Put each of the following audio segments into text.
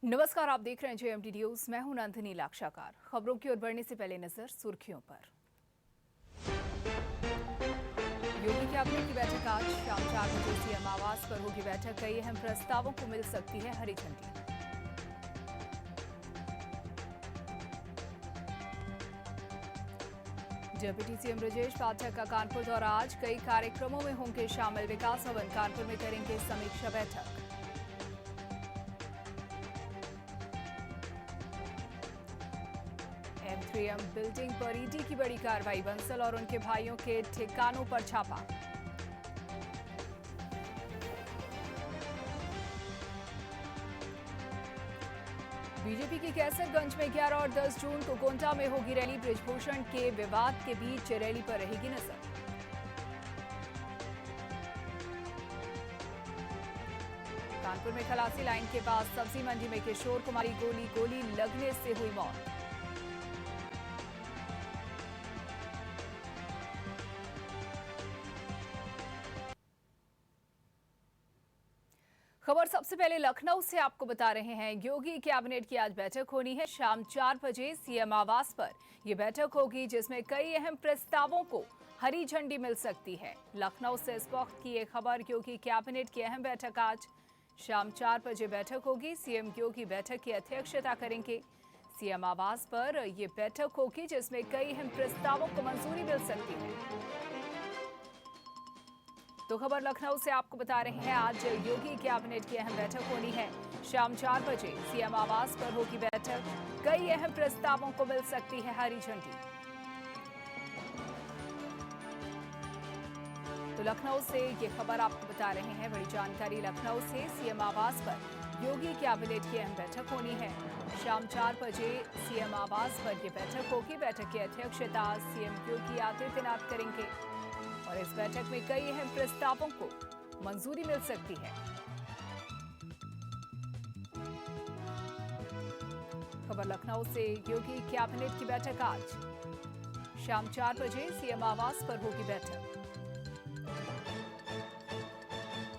नमस्कार, आप देख रहे हैं जेएमटी न्यूज। मैं हूं नंदिनी लाक्षाकार। खबरों की ओर बढ़ने से पहले नजर सुर्खियों पर। योगी कैबिनेट की बैठक आज शाम 4 बजे सीएम आवास पर होगी बैठक। कई अहम प्रस्तावों को मिल सकती है हरी झंडी। डिप्टी सीएम ब्रजेश पाठक का कानपुर दौरा आज। कई कार्यक्रमों में होंगे शामिल। विकास भवन कानपुर में करेंगे समीक्षा बैठक। M3M बिल्डिंग पर ईडी की बड़ी कार्रवाई। बंसल और उनके भाइयों के ठिकानों पर छापा। बीजेपी की कैसरगंज में 11 और 10 जून को गोंडा में होगी रैली। बृजभूषण के विवाद के बीच रैली पर रहेगी नजर। कानपुर में खलासी लाइन के पास सब्जी मंडी में किशोर कुमारी गोली लगने से हुई मौत। खबर सबसे पहले लखनऊ से आपको बता रहे हैं। योगी कैबिनेट की आज बैठक होनी है। शाम 4 बजे सीएम आवास पर यह बैठक होगी, जिसमें कई अहम प्रस्तावों को हरी झंडी मिल सकती है। लखनऊ से इस वक्त की एक खबर। योगी कैबिनेट की अहम बैठक आज शाम 4 बजे बैठक होगी। सीएम योगी बैठक की अध्यक्षता करेंगे। सीएम आवास पर यह बैठक होगी, जिसमें कई अहम प्रस्तावों को मंजूरी मिल सकती है। तो खबर लखनऊ से आपको बता रहे हैं। आज योगी कैबिनेट की अहम बैठक होनी है। शाम 4 बजे सीएम आवास पर होगी बैठक। कई अहम प्रस्तावों को मिल सकती है हरी झंडी। तो लखनऊ से ये खबर आपको बता रहे हैं। बड़ी जानकारी लखनऊ से। सीएम आवास पर योगी कैबिनेट की अहम बैठक होनी है। शाम 4 बजे सीएम आवास पर यह बैठक होगी। बैठक की अध्यक्षता सीएम योगी आदित्यनाथ करेंगे और इस बैठक में कई अहम प्रस्तावों को मंजूरी मिल सकती है। खबर लखनऊ से। योगी कैबिनेट की बैठक आज शाम 4 बजे सीएम आवास पर होगी बैठक।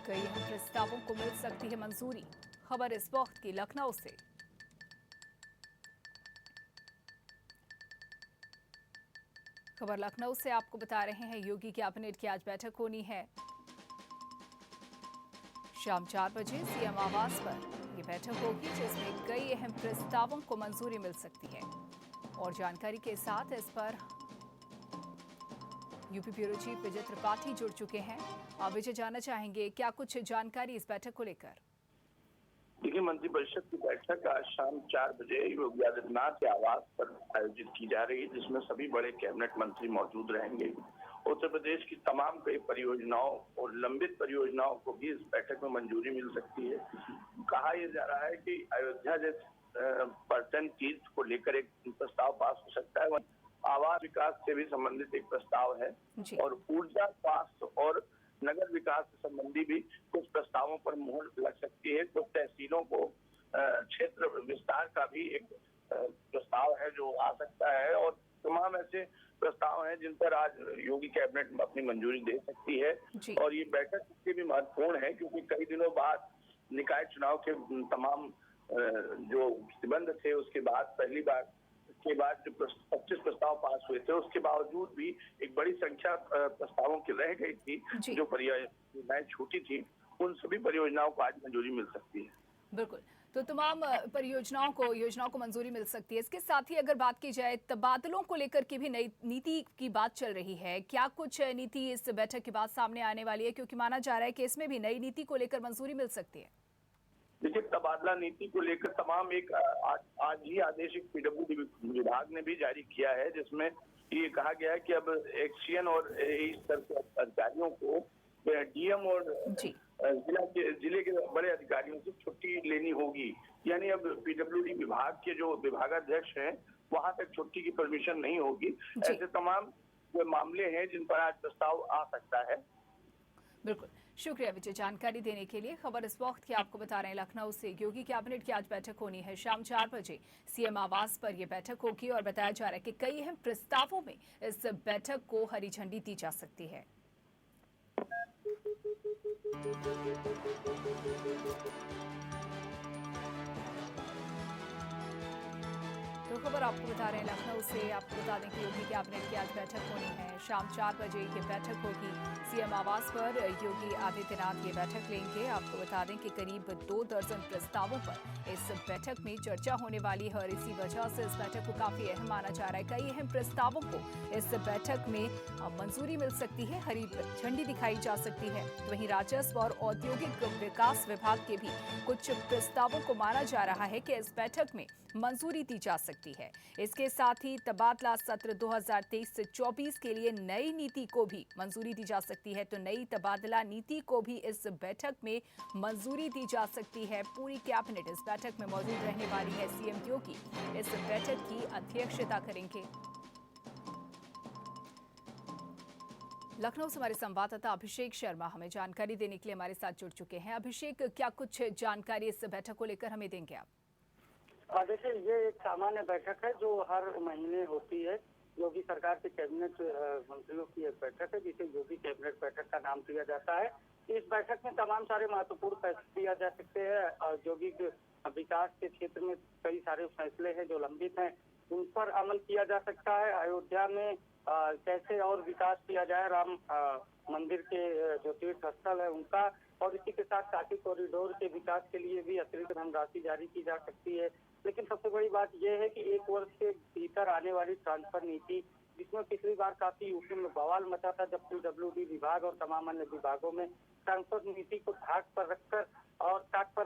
कई अहम प्रस्तावों को मिल सकती है मंजूरी। खबर इस वक्त की लखनऊ से। खबर लखनऊ से आपको बता रहे हैं। योगी कैबिनेट की आज बैठक होनी है। शाम 4 बजे सीएम आवास पर यह बैठक होगी, जिसमें कई अहम प्रस्तावों को मंजूरी मिल सकती है। और जानकारी के साथ इस पर यूपी ब्यूरो चीफ विजय त्रिपाठी जुड़ चुके हैं। आप विजय जानना चाहेंगे क्या कुछ जानकारी इस बैठक को लेकर? देखिए, मंत्रिपरिषद की बैठक आज शाम 4 बजे योगी आदित्यनाथ के आवास पर आयोजित की जा रही है, जिसमें सभी बड़े कैबिनेट मंत्री मौजूद रहेंगे। उत्तर प्रदेश की तमाम कई परियोजनाओं और लंबित परियोजनाओं को भी इस बैठक में मंजूरी मिल सकती है। कहा यह जा रहा है कि अयोध्या जैसे पर्यटन तीर्थ को लेकर एक प्रस्ताव पास हो सकता है। आवास विकास से भी संबंधित एक प्रस्ताव है और ऊर्जा, स्वास्थ्य और नगर विकास से संबंधी भी कुछ प्रस्तावों पर मुहर लग सकती है। कुछ तहसीलों को क्षेत्र विस्तार का भी एक प्रस्ताव है जो आ सकता है और तमाम ऐसे प्रस्ताव हैं जिन पर आज योगी कैबिनेट अपनी मंजूरी दे सकती है। और ये बैठक इसलिए भी महत्वपूर्ण है क्योंकि कई दिनों बाद निकाय चुनाव के तमाम जो प्रतिबंध थे उसके बाद पहली बार के बाद जो 25 प्रस्ताव पास हुए थे, उसके बावजूद भी एक बड़ी संख्या प्रस्तावों की रह गई थी। जो परियोजनाएं छूटी थी, उन सभी परियोजनाओं को आज मंजूरी मिल सकती है। बिल्कुल। तो तमाम योजनाओं को मंजूरी मिल सकती है। इसके साथ ही अगर बात की जाए तबादलों को लेकर की भी नई नीति की बात चल रही है। क्या कुछ नीति इस बैठक के बाद सामने आने वाली है, क्योंकि माना जा रहा है कि इसमें भी नई नीति को लेकर मंजूरी मिल सकती है? देखिए, तबादला नीति को लेकर तमाम एक आज ही आदेश एक पीडब्ल्यूडी विभाग ने भी जारी किया है, जिसमें ये कहा गया है कि अब एक्सीएन और एई स्तर के अधिकारियों को डीएम और जिले के बड़े अधिकारियों से छुट्टी लेनी होगी। यानी अब पीडब्ल्यूडी विभाग के जो विभागाध्यक्ष हैं वहां तक छुट्टी की परमिशन नहीं होगी। ऐसे तमाम मामले हैं जिन पर आज प्रस्ताव आ सकता है। बिल्कुल, शुक्रिया विजय जानकारी देने के लिए। खबर इस वक्त की आपको बता रहे हैं लखनऊ से। योगी कैबिनेट की आज बैठक होनी है। शाम 4 बजे सीएम आवास पर यह बैठक होगी और बताया जा रहा है कि कई अहम प्रस्तावों में इस बैठक को हरी झंडी दी जा सकती है। आपको बता रहे हैं लखनऊ से। आपको बता दें कि योगी कैबिनेट की आज बैठक होनी है। शाम 4 बजे ये बैठक होगी सीएम आवास पर। योगी आदित्यनाथ ये बैठक लेंगे। आपको बता दें कि करीब 2 दर्जन प्रस्तावों पर इस बैठक में चर्चा होने वाली है और इसी वजह से इस बैठक को काफी अहम माना जा रहा है। कई अहम प्रस्तावों को इस बैठक में मंजूरी मिल सकती है, हरी झंडी दिखाई जा सकती है। तो वहीं राजस्व और औद्योगिक विकास विभाग के भी कुछ प्रस्तावों को माना जा रहा है कि इस बैठक में मंजूरी दी जा सकती है। इसके साथ ही तबादला सत्र 2023 से 24 के लिए नई नीति को भी मंजूरी दी जा सकती है। तो नई तबादला नीति को भी इस बैठक में मंजूरी दी जा सकती है। पूरी कैबिनेट इस बैठक में मौजूद रहने वाली है। सीएम योगी इस बैठक की अध्यक्षता करेंगे। लखनऊ से हमारे संवाददाता अभिषेक शर्मा हमें जानकारी देने के लिए हमारे साथ जुड़ चुके हैं। अभिषेक, क्या कुछ जानकारी इस बैठक को लेकर हमें देंगे आप? देखिए, ये एक सामान्य बैठक है जो हर महीने होती है। योगी सरकार के कैबिनेट मंत्रियों की एक बैठक है जिसे योगी कैबिनेट बैठक का नाम दिया जाता है। इस बैठक में तमाम सारे महत्वपूर्ण फैसले लिया जा सकते हैं। औद्योगिक विकास के क्षेत्र में कई सारे फैसले हैं जो लंबित हैं, उन पर अमल किया जा सकता है। अयोध्या में कैसे और विकास किया जाए, राम मंदिर के जो तीर्थ स्थल है उनका, और इसी के साथ काशी कॉरिडोर के विकास के लिए भी अतिरिक्त धनराशि जारी की जा सकती है। लेकिन सबसे बड़ी बात यह है कि 1 वर्ष के भीतर आने वाली ट्रांसफर नीति, जिसमें पिछली बार काफी यूपी में बवाल मचा था जब पीडब्ल्यूडी विभाग और तमाम अन्य विभागों में ट्रांसफर नीति को ताक पर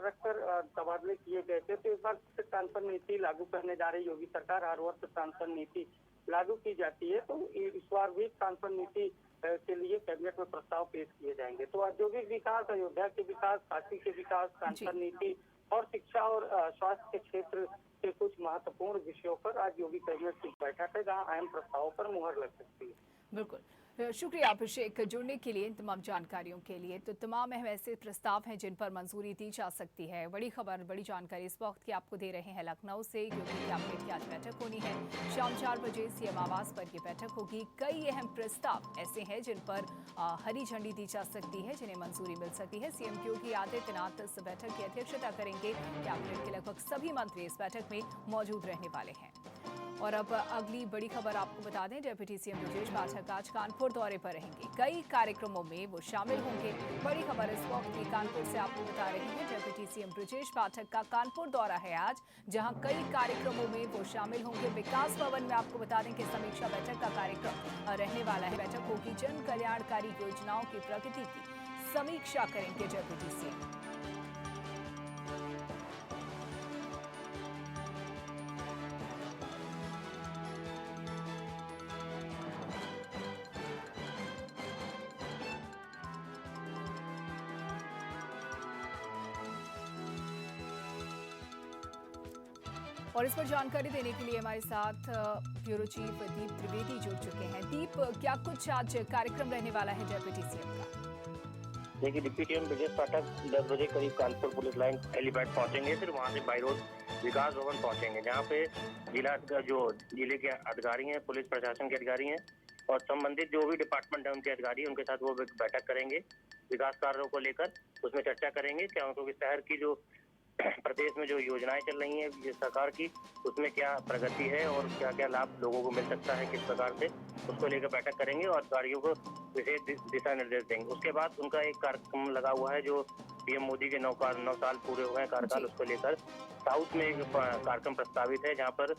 रखकर तबादले किए गए थे। तो इस बार ट्रांसफर नीति लागू करने जा रही योगी सरकार। हर वर्ष ट्रांसफर नीति लागू की जाती है, तो इस बार भी ट्रांसफर नीति के लिए कैबिनेट में प्रस्ताव पेश किए जाएंगे। तो औद्योगिक विकास, अयोध्या के विकास, काशी के विकास, ट्रांसफर नीति और शिक्षा और स्वास्थ्य के क्षेत्र के कुछ महत्वपूर्ण विषयों पर आज योगी कैबिनेट की बैठक है जहां अहम प्रस्तावों पर मुहर लग सकती है। बिल्कुल, शुक्रिया अभिषेक जुड़ने के लिए, इन तमाम जानकारियों के लिए। तो तमाम अहम ऐसे प्रस्ताव हैं जिन पर मंजूरी दी जा सकती है। बड़ी खबर, बड़ी जानकारी इस वक्त की आपको दे रहे हैं लखनऊ से। योगी कैबिनेट की आज बैठक होनी है। शाम 4 बजे सीएम आवास पर यह बैठक होगी। कई अहम प्रस्ताव ऐसे हैं जिन पर हरी झंडी दी जा सकती है, जिन्हें मंजूरी मिल सकती है। सीएम योगी आदित्यनाथ इस बैठक की अध्यक्षता करेंगे। कैबिनेट के लगभग सभी मंत्री इस बैठक में मौजूद रहने वाले हैं। और अब अगली बड़ी खबर आपको बता दें, डिप्टी सीएम ब्रजेश पाठक आज कानपुर दौरे पर रहेंगे। कई कार्यक्रमों में वो शामिल होंगे। बड़ी खबर इस वक्त की कानपुर से आपको बता रहे हैं। डिप्टी सीएम ब्रजेश पाठक का कानपुर दौरा है आज, जहां कई कार्यक्रमों में वो शामिल होंगे। विकास भवन में आपको बता दें कि समीक्षा बैठक का कार्यक्रम रहने वाला है। बैठक होगी, जन कल्याणकारी योजनाओं की प्रगति की समीक्षा करेंगे डिप्टी सीएम। और इस पर जानकारी देने के लिए हमारे साथ ब्यूरो चीफ दीप त्रिवेदी जुड़ चुके हैं। दीप, क्या कुछ आज कार्यक्रम रहने वाला है डिप्टी सीएम का? देखिए, डिप्टी सीएम ब्रजेश पाठक 10 बजे करीब कानपुर पुलिस लाइन हेलीपैड पहुंचेंगे। फिर वहां से बाई रोड विकास भवन पहुंचेंगे, जहां पे जिले के अधिकारी हैं, पुलिस प्रशासन के अधिकारी हैं और संबंधित जो भी डिपार्टमेंट है उनके अधिकारी, उनके साथ वो बैठक करेंगे। विकास कार्यों को लेकर उसमें चर्चा करेंगे, क्या उनके शहर की जो प्रदेश में जो योजनाएं चल रही हैं सरकार की, उसमें क्या प्रगति है और क्या क्या लाभ लोगों को मिल सकता है, किस प्रकार से, उसको लेकर बैठक करेंगे और अधिकारियों को विशेष दिशा निर्देश देंगे। उसके बाद उनका एक कार्यक्रम लगा हुआ है जो पीएम मोदी के 9 साल पूरे हुए हैं कार्यकाल, उसको लेकर साउथ में एक कार्यक्रम प्रस्तावित है जहाँ पर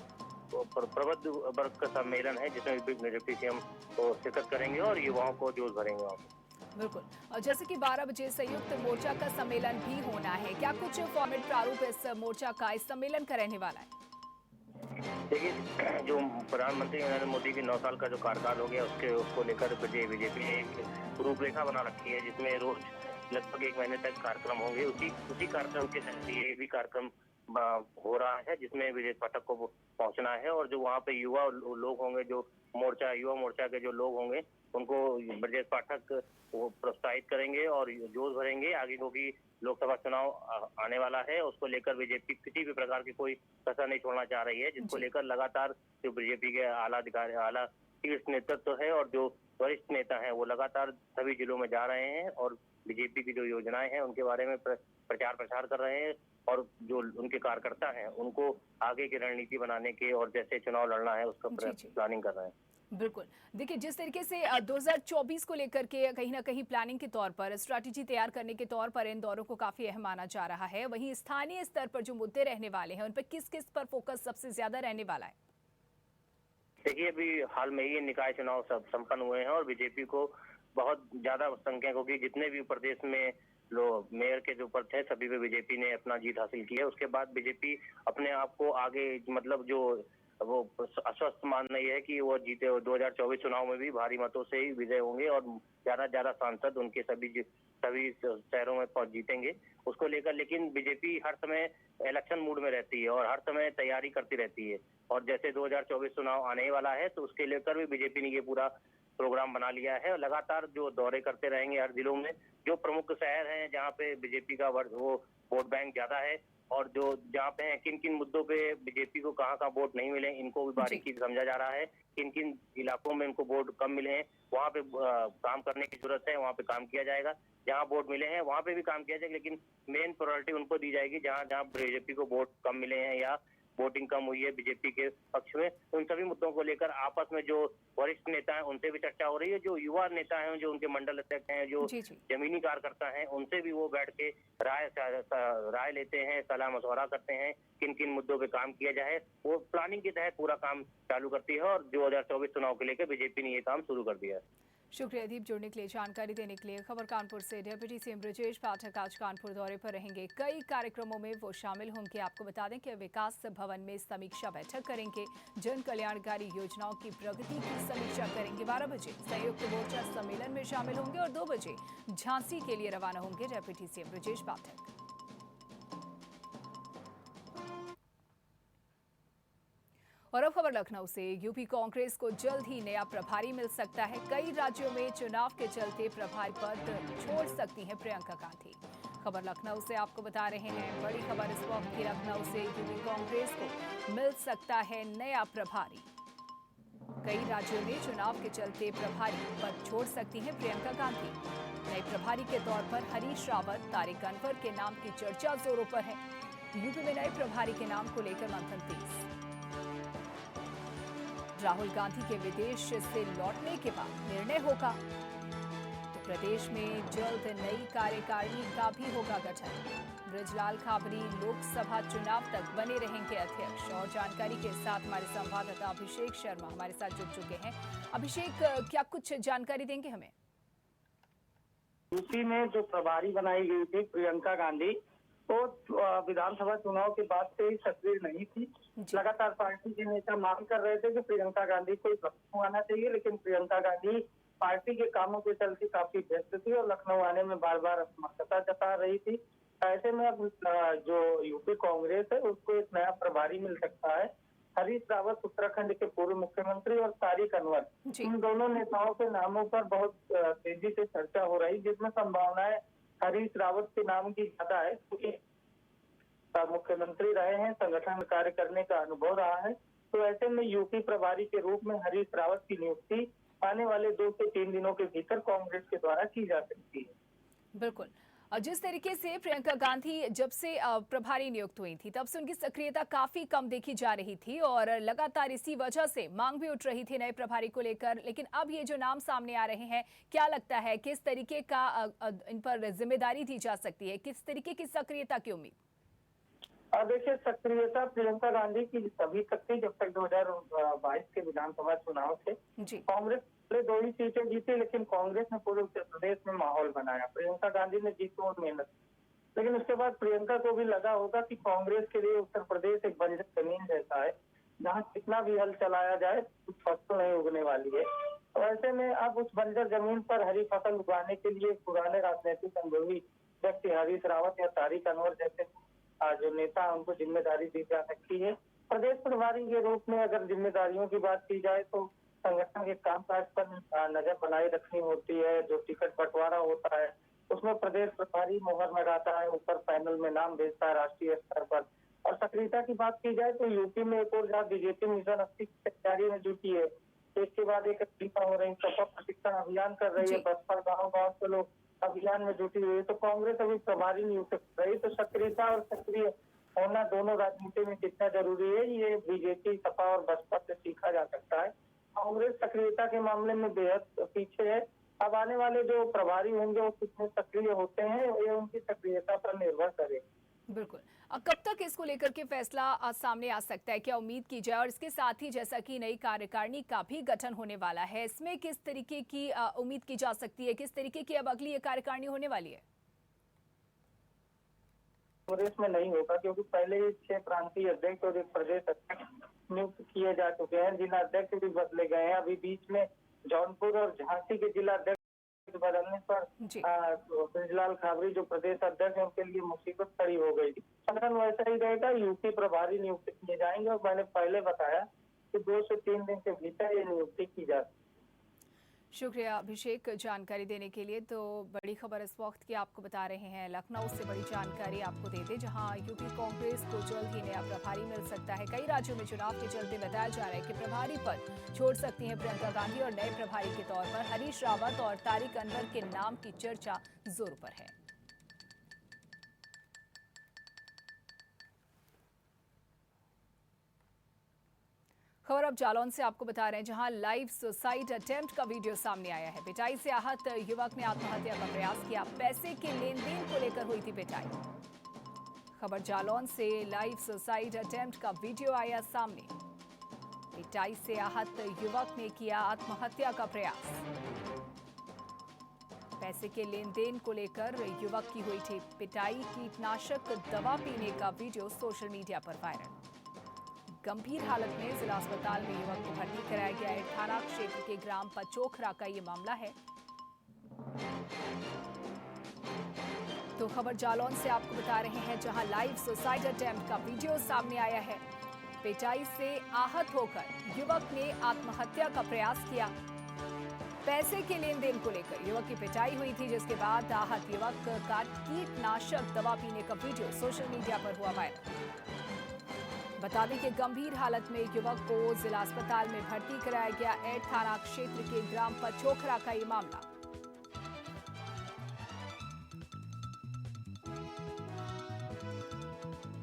प्रबुद्ध वर्ग का सम्मेलन है जिसमें डिप्टी सीएम को शिरकत करेंगे और युवाओं को जोश भरेंगे वहाँ पर। बिल्कुल, और जैसे कि 12 बजे संयुक्त मोर्चा का सम्मेलन भी होना है, क्या कुछ फॉर्मेट प्रारूप इस मोर्चा का, इस सम्मेलन का रहने वाला है? देखिए, जो प्रधानमंत्री नरेंद्र मोदी के 9 साल का जो कार्यकाल हो गया उसको लेकर बीजेपी ने एक रूपरेखा बना रखी है जिसमें रोज लगभग 1 महीने तक कार्यक्रम होंगे। उसी कार्यक्रम के तहत ये भी कार्यक्रम हो रहा है जिसमें ब्रजेश पाठक को पहुंचना है और जो वहाँ पे युवा लोग होंगे, जो युवा मोर्चा के जो लोग होंगे, उनको ब्रजेश पाठक वो प्रोत्साहित करेंगे और जोश भरेंगे। आगे क्योंकि लोकसभा चुनाव आने वाला है, उसको लेकर बीजेपी किसी भी प्रकार की कोई कसर नहीं छोड़ना चाह रही है, जिसको लेकर लगातार जो बीजेपी के आला शीर्ष नेतृत्व है और जो वरिष्ठ नेता है वो लगातार सभी जिलों में जा रहे हैं और बीजेपी की जो योजनाएं हैं उनके बारे में प्रचार प्रसार कर रहे हैं और जो उनके कार्यकर्ता हैं उनको आगे की रणनीति बनाने के और जैसे चुनाव लड़ना है उसका प्लानिंग कर रहे हैं। बिल्कुल। देखिए, जिस तरीके से 2024 को लेकर के कहीं ना कहीं प्लानिंग के तौर पर, स्ट्रैटेजी तैयार करने के तौर पर इन दौरों को काफी अहम माना जा रहा है, वहीं स्थानीय स्तर पर जो मुद्दे रहने वाले हैं उन पर किस किस पर फोकस सबसे ज्यादा रहने वाला है? देखिए, अभी हाल में ही निकाय चुनाव सब संपन्न हुए हैं और बीजेपी को बहुत ज्यादा संख्या, क्योंकि जितने भी प्रदेश में लोग मेयर के जो पद थे सभी पे बीजेपी ने अपना जीत हासिल की है। उसके बाद बीजेपी अपने आप को आगे मतलब जो वो आश्वस्त मान रही है कि वो जीते 2024 चुनाव में भी भारी मतों से ही विजय होंगे और ज्यादा सांसद उनके सभी शहरों में पहुंच जीतेंगे उसको लेकर। लेकिन बीजेपी हर समय इलेक्शन मूड में रहती है और हर समय तैयारी करती रहती है और जैसे 2024 चुनाव आने वाला है तो उसके लेकर भी बीजेपी ने ये पूरा प्रोग्राम बना लिया है और लगातार जो दौरे करते रहेंगे हर जिलों में। जो प्रमुख शहर हैं जहाँ पे बीजेपी का वो वोट बैंक ज्यादा है और जो जहाँ पे है किन किन मुद्दों पे बीजेपी को कहाँ वोट नहीं मिले इनको भी बारीकी से समझा जा रहा है। किन किन इलाकों में इनको वोट कम मिले हैं वहाँ पे काम करने की जरूरत है, वहाँ पे काम किया जाएगा। जहाँ वोट मिले हैं वहाँ पे भी काम किया जाएगा, लेकिन मेन प्रायोरिटी उनको दी जाएगी जहाँ जहाँ बीजेपी को वोट कम मिले हैं या वोटिंग कम हुई है बीजेपी के पक्ष में। उन सभी मुद्दों को लेकर आपस में जो वरिष्ठ नेता हैं उनसे भी चर्चा हो रही है। जो युवा नेता हैं, जो उनके मंडल अध्यक्ष हैं, जो जमीनी कार्यकर्ता हैं, उनसे भी वो बैठ के राय लेते हैं, सलाह मशवरा करते हैं किन किन मुद्दों पे काम किया जाए। वो प्लानिंग के तहत पूरा काम चालू करती है और 2024 चुनाव को लेकर बीजेपी ने ये काम शुरू कर दिया है। शुक्रिया दीप, जुड़ने के लिए, जानकारी देने के लिए। खबर कानपुर से। डिप्टी सीएम ब्रजेश पाठक आज कानपुर दौरे पर रहेंगे। कई कार्यक्रमों में वो शामिल होंगे। आपको बता दें कि विकास भवन में समीक्षा बैठक करेंगे, जन कल्याणकारी योजनाओं की प्रगति की समीक्षा करेंगे। 12 बजे संयुक्त मोर्चा सम्मेलन में शामिल होंगे और 2 बजे झांसी के लिए रवाना होंगे डिप्टी सीएम ब्रजेश पाठक। और अब खबर लखनऊ से। यूपी कांग्रेस को जल्द ही नया प्रभारी मिल सकता है। कई राज्यों में चुनाव के चलते प्रभारी पद छोड़ सकती हैं प्रियंका गांधी। खबर लखनऊ से आपको बता रहे हैं। बड़ी खबर इस वक्त की लखनऊ से। यूपी कांग्रेस को मिल सकता है नया प्रभारी। कई राज्यों में चुनाव के चलते प्रभारी पद छोड़ सकती हैं प्रियंका गांधी। नए प्रभारी के तौर पर हरीश रावत, तारिक अनवर के नाम की चर्चा जोरों पर है। यूपी में नए प्रभारी के नाम को लेकर मंथन तेज। राहुल गांधी के विदेश से लौटने के बाद निर्णय होगा तो प्रदेश में जल्द नई कार्यकारिणी का भी होगा गठन। ब्रजलाल खाबरी लोकसभा चुनाव तक बने रहेंगे अध्यक्ष। और जानकारी के साथ हमारे संवाददाता अभिषेक शर्मा हमारे साथ जुड़ चुके हैं। अभिषेक, क्या कुछ जानकारी देंगे हमें? यूपी में जो प्रभारी बनाई गई थी प्रियंका गांधी, तो विधानसभा चुनाव के बाद से ही सक्रिय नहीं थी। लगातार पार्टी के नेता मांग कर रहे थे कि प्रियंका गांधी को लखनऊ आना चाहिए, लेकिन प्रियंका गांधी पार्टी के कामों के चलते काफी व्यस्त थी और लखनऊ आने में बार बार असमर्थता जता रही थी। ऐसे में अब जो यूपी कांग्रेस है उसको एक नया प्रभारी मिल सकता है। हरीश रावत उत्तराखंड के पूर्व मुख्यमंत्री और तारिक अनवर, इन दोनों नेताओं के नामों पर बहुत तेजी से चर्चा हो रही, जिसमें संभावनाएं हरीश रावत के नाम की ज्यादा है क्योंकि मुख्यमंत्री रहे हैं, संगठन में कार्य करने का अनुभव रहा है। तो ऐसे में यूपी प्रभारी के रूप में हरीश रावत की नियुक्ति आने वाले 2 से 3 दिनों के भीतर कांग्रेस के द्वारा की जा सकती है। बिल्कुल। जिस तरीके से प्रियंका गांधी जब से प्रभारी नियुक्त हुई थी तब से उनकी सक्रियता काफी कम देखी जा रही थी और लगातार इसी वजह से मांग भी उठ रही थी नए प्रभारी को लेकर। लेकिन अब ये जो नाम सामने आ रहे हैं, क्या लगता है किस तरीके का इन पर जिम्मेदारी दी जा सकती है? किस तरीके की सक्रियता की उम्मीद? देखिए, सक्रियता प्रियंका गांधी की तभी तक थी जब तक 2022 के विधानसभा चुनाव थे। कांग्रेस 2 ही सीटें जीती, लेकिन कांग्रेस ने पूरे उत्तर प्रदेश में माहौल बनाया। प्रियंका गांधी ने जीती और मेहनत, लेकिन उसके बाद प्रियंका को भी लगा होगा कि कांग्रेस के लिए उत्तर प्रदेश एक बंजर जमीन जैसा है, जहाँ कितना भी हल चलाया जाए कुछ फसल नहीं उगने वाली है। तो ऐसे में अब उस बंजर जमीन पर हरी फसल उगाने के लिए पुराने राजनीतिक अनुभवी व्यक्ति हरीश रावत या तारिक अनवर जैसे जो नेता उनको जिम्मेदारी दी जा सकती है। प्रदेश प्रभारी के रूप में अगर जिम्मेदारियों की बात की जाए तो संगठन के कामकाज पर नजर बनाए रखनी होती है। जो टिकट बंटवारा होता है उसमें प्रदेश प्रभारी मोहर लगाता है, ऊपर पैनल में नाम भेजता है राष्ट्रीय स्तर पर। और सक्रियता की बात की जाए तो यूपी में एक और जहाँ बीजेपी मिशन 80 की तैयारी में जुटी है, एक के बाद एक हो रही, सफल प्रशिक्षण अभियान कर रही है। बसपा गाँव से लोग अभियान में जुटी हुई है। तो कांग्रेस अभी प्रभारी नियुक्त कर रही, तो सक्रियता और सक्रिय होना दोनों राजनीति में कितना जरूरी है, ये बीजेपी, सपा और बसपा से सीखा जा सकता है। कांग्रेस सक्रियता के मामले में बेहद पीछे है। अब आने वाले जो प्रभारी होंगे वो कितने सक्रिय होते हैं, ये उनकी सक्रियता पर निर्भर करेगा। बिल्कुल। कब तक इसको लेकर के फैसला सामने आ सकता है, क्या उम्मीद की जाए? और इसके साथ ही जैसा कि नई कार्यकारिणी का भी गठन होने वाला है, इसमें किस तरीके की उम्मीद की जा सकती है? किस तरीके की अब अगली ये कार्यकारिणी होने वाली है? कांग्रेस में नहीं होगा, क्योंकि पहले ही 6 प्रांतीय अध्यक्ष और 1 प्रदेश अध्यक्ष नियुक्त किए जा चुके हैं। जिला अध्यक्ष भी बदले गए हैं। अभी बीच में जौनपुर और झांसी के जिला अध्यक्ष बदलने पर ब्रजलाल खाबरी जो प्रदेश अध्यक्ष है उनके लिए मुसीबत खड़ी हो गई। संगठन वैसा ही रहेगा, यूपी प्रभारी नियुक्त किए जाएंगे और मैंने पहले बताया कि 2 से 3 दिन के भीतर ये नियुक्ति की जाती है। शुक्रिया अभिषेक जानकारी देने के लिए। तो बड़ी खबर इस वक्त की आपको बता रहे हैं, लखनऊ से बड़ी जानकारी आपको दे दें, जहां यूपी कांग्रेस को जल्द ही नया प्रभारी मिल सकता है। कई राज्यों में चुनाव के चलते बताया जा रहा है कि प्रभारी पद छोड़ सकती हैं प्रियंका गांधी और नए प्रभारी के तौर पर हरीश रावत और तारिक अनवर के नाम की चर्चा जोर पर है। खबर अब जालौन से आपको बता रहे हैं, जहां लाइव सुसाइड अटेम्प्ट का वीडियो सामने आया है। पिटाई से आहत युवक ने आत्महत्या का प्रयास किया। पैसे के लेन देन को लेकर हुई थी पिटाई। खबर जालौन से लाइव सुसाइड अटेम्प्ट का वीडियो आया सामने। पिटाई से आहत युवक ने किया आत्महत्या का प्रयास। पैसे के लेन देन को लेकर युवक की हुई थी पिटाई। कीटनाशक दवा पीने का वीडियो सोशल मीडिया पर वायरल। गंभीर हालत में जिला अस्पताल में युवक को भर्ती कराया गया है। थाना क्षेत्र के ग्राम पचोखरा का ये मामला है। तो खबर जालौन से आपको बता रहे हैं, जहां लाइव सुसाइड अटेम्प्ट का वीडियो सामने आया है। पिटाई से आहत होकर युवक ने आत्महत्या का प्रयास किया। पैसे के लेन देन को लेकर युवक की पिटाई हुई थी, जिसके बाद आहत युवक का कीटनाशक दवा पीने का वीडियो सोशल मीडिया पर हुआ वायरल। बता दें कि गंभीर हालत में युवक को जिला अस्पताल में भर्ती कराया गया। एड थाना क्षेत्र के ग्राम पचोखरा का ये मामला।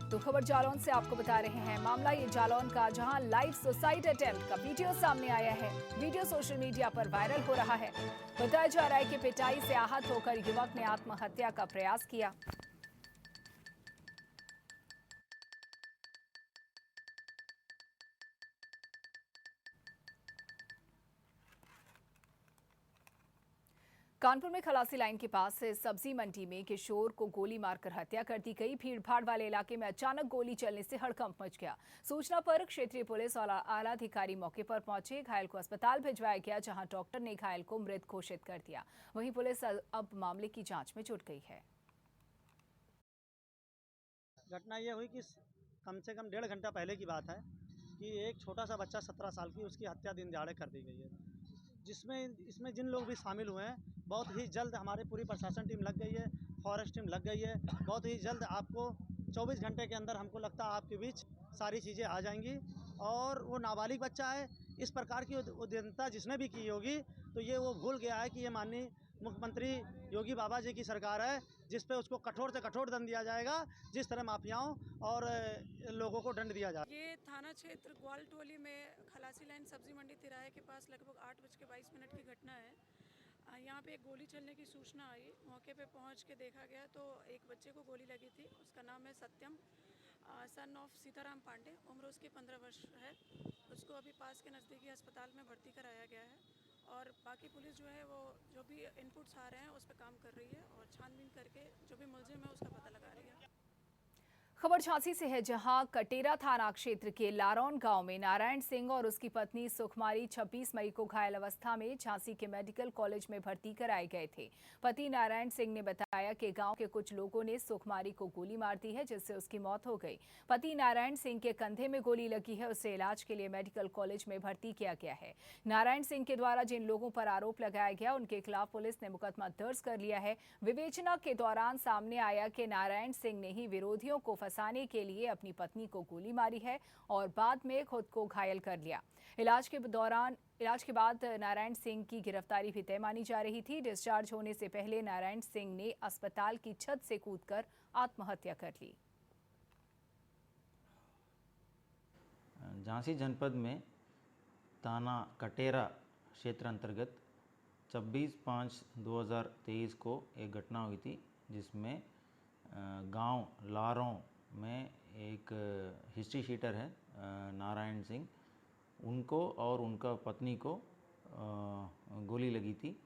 तो खबर जालौन से आपको बता रहे हैं, मामला ये जालौन का, जहां लाइव सुसाइड अटेम्प्ट का वीडियो सामने आया है। वीडियो सोशल मीडिया पर वायरल हो रहा है। बताया जा रहा है कि पिटाई से आहत होकर युवक ने आत्महत्या का प्रयास किया। कानपुर में खलासी लाइन के पास सब्जी मंडी में किशोर को गोली मारकर हत्या कर दी गई। भीड़भाड़ वाले इलाके में अचानक गोली चलने से हड़कंप मच गया। सूचना पर क्षेत्रीय पुलिस और आला अधिकारी मौके पर पहुंचे। घायल को अस्पताल भिजवाया गया, जहां डॉक्टर ने घायल को मृत घोषित कर दिया। वहीं पुलिस अब मामले की जांच में जुट गई है। घटना ये हुई कि कम से कम 1.5 घंटा पहले की बात है कि एक छोटा सा बच्चा 17 साल की, उसकी हत्या दिन दहाड़े कर दी गई है। इसमें जिन लोग भी शामिल हुए हैं, बहुत ही जल्द हमारी पूरी प्रशासन टीम लग गई है, फॉरेस्ट टीम लग गई है। बहुत ही जल्द आपको 24 घंटे के अंदर हमको लगता है आपके बीच सारी चीज़ें आ जाएंगी। और वो नाबालिग बच्चा है, इस प्रकार की उद्यमता जिसने भी की होगी तो ये वो भूल गया है कि ये माननीय मुख्यमंत्री योगी बाबा जी की सरकार है, जिस पे उसको कठोर से कठोर दंड दिया जाएगा, जिस तरह माफियाओं और लोगों को दंड दिया जाए। ये थाना क्षेत्र ग्वालटोली में खलासी लाइन सब्जी मंडी तिराहे के पास लगभग 8:22 की घटना है। यहाँ पे एक गोली चलने की सूचना आई। मौके पे पहुँच के देखा गया तो एक बच्चे को गोली लगी थी। उसका नाम है सत्यम, सन ऑफ सीताराम पांडे। उम्र उसकी 15 वर्ष है। उसको अभी पास के नज़दीकी अस्पताल में भर्ती कराया गया है और बाकी पुलिस जो है वो जो भी इनपुट्स आ रहे हैं उस पर काम कर रही है और छानबीन करके जो भी मुलजिम है उसका पता लगा रही है। खबर झांसी से है, जहां कटेरा थाना क्षेत्र के लारौन गांव में नारायण सिंह और उसकी पत्नी सुखमारी 26 मई को घायल अवस्था में झांसी के मेडिकल कॉलेज में भर्ती कराए गए थे। पति नारायण सिंह ने बताया कि गांव के कुछ लोगों ने सुखमारी को गोली मार दी है, जिससे उसकी मौत हो गई। पति नारायण सिंह के कंधे में गोली लगी है, उसे इलाज के लिए मेडिकल कॉलेज में भर्ती किया गया है। नारायण सिंह के द्वारा जिन लोगों पर आरोप लगाया गया उनके खिलाफ पुलिस ने मुकदमा दर्ज कर लिया है। विवेचना के दौरान सामने आया कि नारायण सिंह ने ही विरोधियों को फंसाने के लिए अपनी पत्नी को गोली मारी है और बाद में खुद को घायल कर लिया। इलाज के बाद नारायण सिंह की गिरफ्तारी भी तय मानी जा रही थी। डिस्चार्ज होने से पहले नारायण सिंह ने अस्पताल की छत से कूदकर आत्महत्या कर ली। झांसी जनपद में थाना कटेरा क्षेत्र अंतर्गत 26/5/2023 को एक घटना हुई थी, जिसमें गांव लारों में एक हिस्ट्री शीटर है नारायण सिंह, उनको और उनका पत्नी को गोली लगी थी,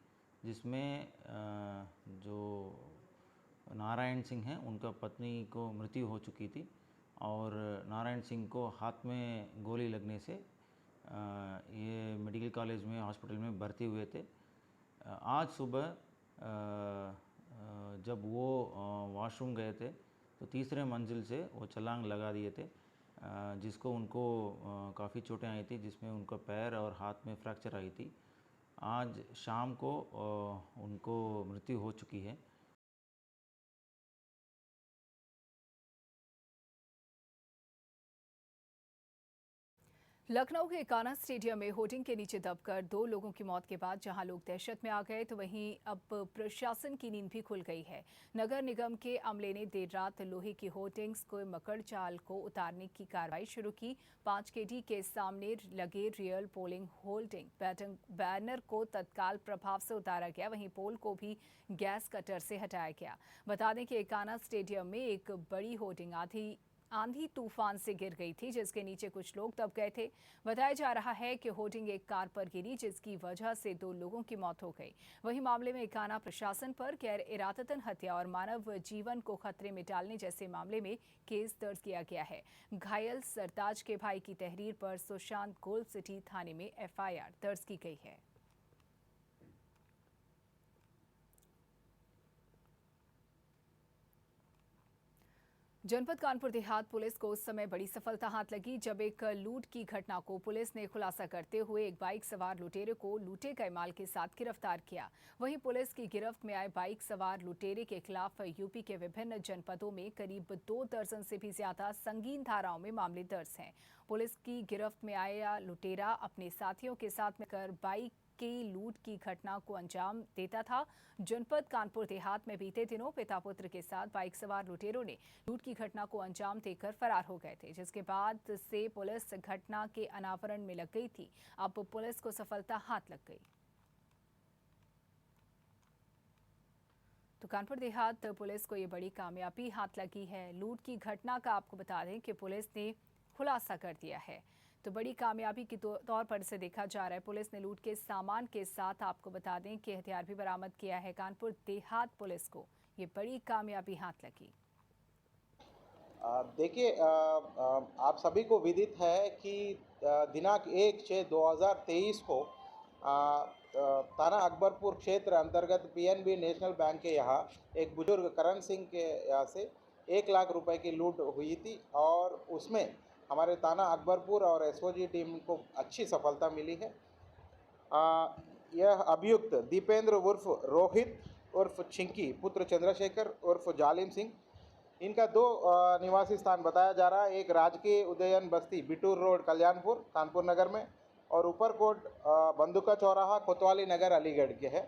जिसमें जो नारायण सिंह हैं उनका पत्नी को मृत्यु हो चुकी थी और नारायण सिंह को हाथ में गोली लगने से ये मेडिकल कॉलेज में हॉस्पिटल में भर्ती हुए थे। आज सुबह जब वो वॉशरूम गए थे तो तीसरे मंजिल से वो छलांग लगा दिए थे, जिसको उनको काफ़ी चोटें आई थी, जिसमें उनका पैर और हाथ में फ्रैक्चर आई थी। आज शाम को उनको मृत्यु हो चुकी है। लखनऊ के कान्हा स्टेडियम में होर्डिंग के नीचे दबकर 2 लोगों की मौत के बाद जहां लोग दहशत में आ गए, तो वहीं अब प्रशासन की नींद भी खुल गई है। नगर निगम के अमले ने देर रात लोहे की होर्डिंग्स को मकड़जाल को उतारने की कार्रवाई शुरू की। 5 KD के सामने लगे रियल पोलिंग होल्डिंग बैनर को तत्काल प्रभाव से उतारा गया, वहीं पोल को भी गैस कटर से हटाया गया। बता दें कि कान्हा स्टेडियम में एक बड़ी होर्डिंग आंधी तूफान से गिर गई थी, जिसके नीचे कुछ लोग दब गए थे। बताया जा रहा है कि होर्डिंग एक कार पर गिरी, जिसकी वजह से 2 लोगों की मौत हो गई। वहीं मामले में कान्हा प्रशासन पर गैर इरादतन हत्या और मानव जीवन को खतरे में डालने जैसे मामले में केस दर्ज किया गया है। घायल सरताज के भाई की तहरीर पर सुशांत गोल्ड सिटी थाने में FIR दर्ज की गई है। जनपद कानपुर देहात पुलिस को उस समय बड़ी सफलता हाथ लगी जब एक लूट की घटना को पुलिस ने खुलासा करते हुए एक बाइक सवार लुटेरे को लूटे गए माल के साथ गिरफ्तार किया। वहीं पुलिस की गिरफ्त में आए बाइक सवार लुटेरे के खिलाफ यूपी के विभिन्न जनपदों में करीब 2 दर्जन से भी ज्यादा संगीन धाराओं में मामले दर्ज हैं। पुलिस की गिरफ्त में आया लुटेरा अपने साथियों के साथ मिलकर बाइक की लूट की घटना को अंजाम देता था। जनपद कानपुर देहात में बीते दिनों पिता पुत्र के साथ बाइक सवार लुटेरों ने लूट की घटना को अंजाम देकर फरार हो गए थे, जिसके बाद से पुलिस घटना के अनावरण में लग गई थी। अब पुलिस को सफलता हाथ लग गई। तो कानपुर देहात पुलिस को ये बड़ी कामयाबी हाथ लगी है। लूट की घटना का आपको बता दें कि पुलिस ने खुलासा कर दिया है, तो बड़ी कामयाबी के तौर पर इसे देखा जा रहा है। पुलिस ने लूट के सामान के साथ आपको बता दें कि हथियार भी बरामद किया है। कानपुर देहात पुलिस को ये बड़ी कामयाबी हाथ लगी। देखिए, आप सभी को विदित है कि दिनांक 1/6/2023 को थाना अकबरपुर क्षेत्र अंतर्गत PNB नेशनल बैंक के यहाँ एक बुजुर्ग करण सिंह के यहाँ से 1 लाख रुपए की लूट हुई थी और उसमें हमारे थाना अकबरपुर और SOG टीम को अच्छी सफलता मिली है। यह अभियुक्त दीपेंद्र उर्फ रोहित उर्फ चिंकी पुत्र चंद्रशेखर उर्फ जालिम सिंह, इनका 2 निवासी स्थान बताया जा रहा है। एक राजकीय उदयन बस्ती बिटूर रोड कल्याणपुर कानपुर नगर में और ऊपरकोट बंदुका चौराहा कोतवाली नगर अलीगढ़ के है।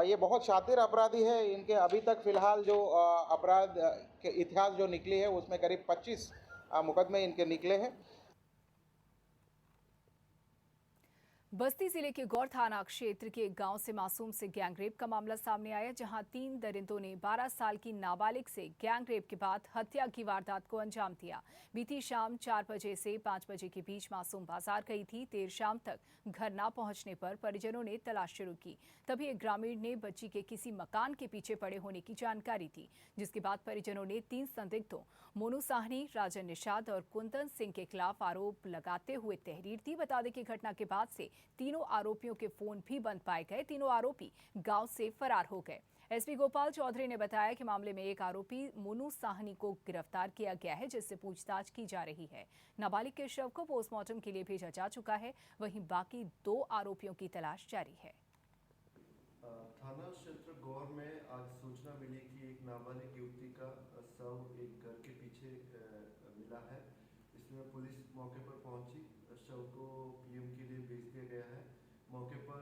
ये बहुत शातिर अपराधी है। इनके अभी तक फिलहाल जो अपराध के इतिहास जो निकली है उसमें करीब 25 मुकदमे इनके निकले हैं। बस्ती जिले के गौर थाना क्षेत्र के एक गांव से मासूम से गैंगरेप का मामला सामने आया, जहां 3 दरिंदों ने 12 साल की नाबालिग से गैंगरेप के बाद हत्या की वारदात को अंजाम दिया। बीती शाम 4 बजे से 5 बजे के बीच मासूम बाजार गई थी। देर शाम तक घर न पहुंचने पर परिजनों ने तलाश शुरू की। तभी एक ग्रामीण ने बच्ची के किसी मकान के पीछे पड़े होने की जानकारी दी, जिसके बाद परिजनों ने 3 संदिग्धों मोनू साहनी, राजन निषाद और कुंदन सिंह के खिलाफ आरोप लगाते हुए तहरीर दी। बता दें कि घटना के बाद से तीनों आरोपियों के फोन भी बंद पाए गए। तीनों आरोपी गांव से फरार हो गए। SP गोपाल चौधरी ने बताया कि मामले में एक आरोपी मोनू साहनी को गिरफ्तार किया गया है, जिससे पूछताछ की जा रही है। नाबालिग के शव को पोस्टमार्टम के लिए भेजा जा चुका है, वहीं बाकी 2 आरोपियों की तलाश जारी है। थाना क्षेत्र गौर में आज सूचना मिली कि एक नाबालिग युवती का शव एक घर के पीछे मिला है। इसमें पुलिस मौके पर पहुंची, शव को पीएम के लिए भेज दिया गया है। मौके पर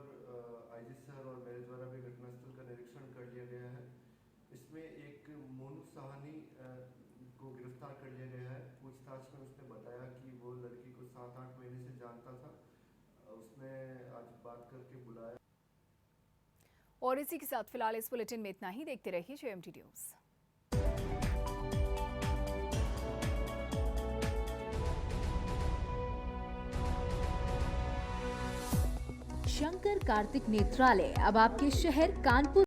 आईजी सर और मेरे द्वारा भी घटनास्थल का निरीक्षण कर लिया गया है। इसमें एक मोनू साहनी को गिरफ्तार कर लिया गया है। पूछताछ में उसने बताया कि वो लड़की को 7-8 महीने से जानता था। उसने आज बात करके बुलाया। और इसी के साथ फिलहाल इस बुलेटिन में इतना ही। देखते रहिए जेएमटी न्यूज़। शंकर कार्तिक नेत्रालय अब आपके शहर कानपुर